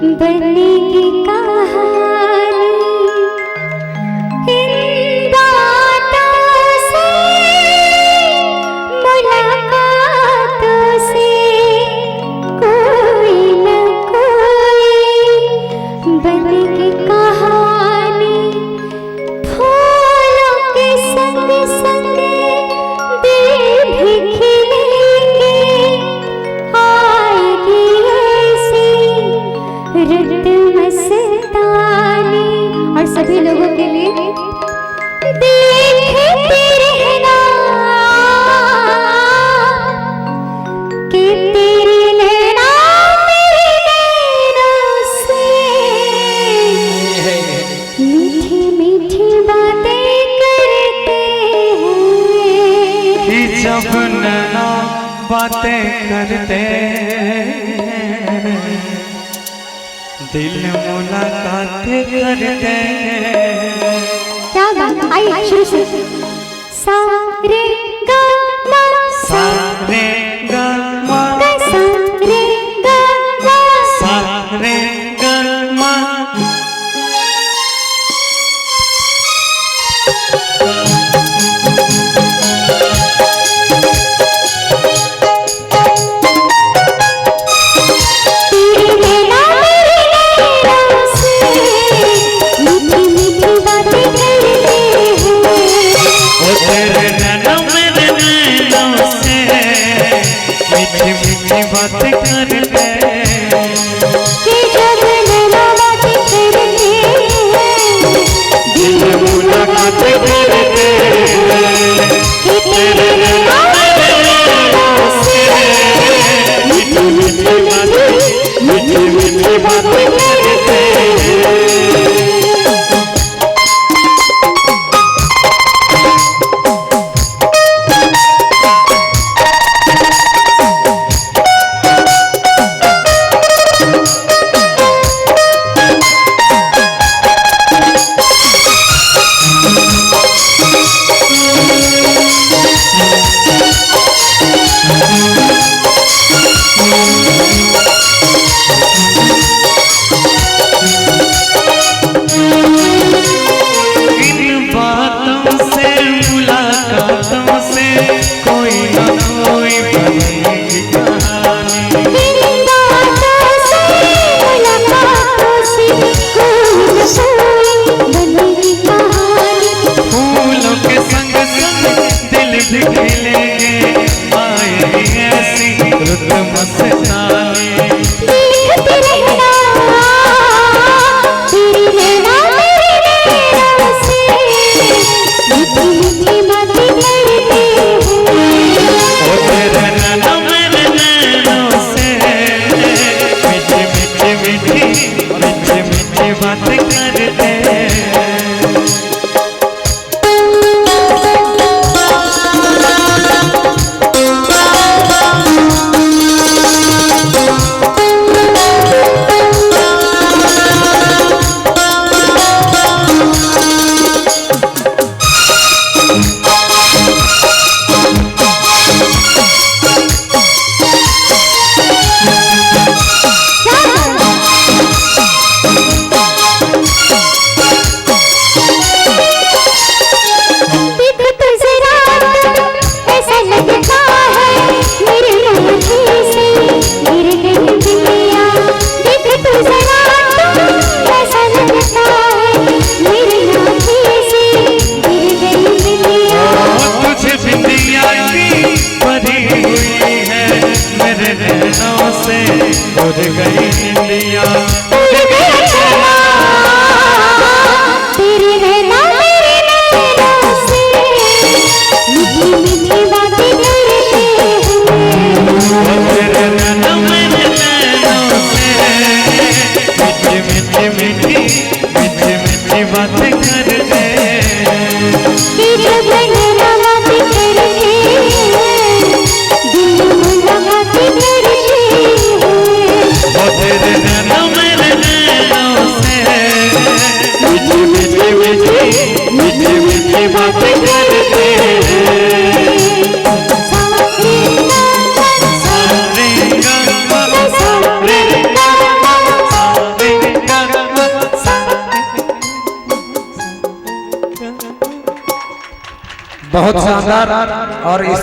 बनेगी कहानी इन बातों से, मुलाकातों से, कोई न कोई बनेगी कहानी। फूलों के संग संग दिल भी खिलेंगे, आएगी ऐसी रुत मस्तानी। और सभी लोगों के लिए देखते रहना कि तेरी नैना मेरी नैनों से मीठी मीठी बातें करते हैं। कि जब नैना बातें करते दिल मुलाकातें करते। क्या बात, आइए शुरू से। सा रे गा मा, सा रे गा मा, सा रे गा मा, सा रे गा मा। बातें करते कि जब नैना बातें करते दिल मुलाकातें करते कि तेरे नैना से मीठी मीठी बातें करते। बहुत शानदार और इस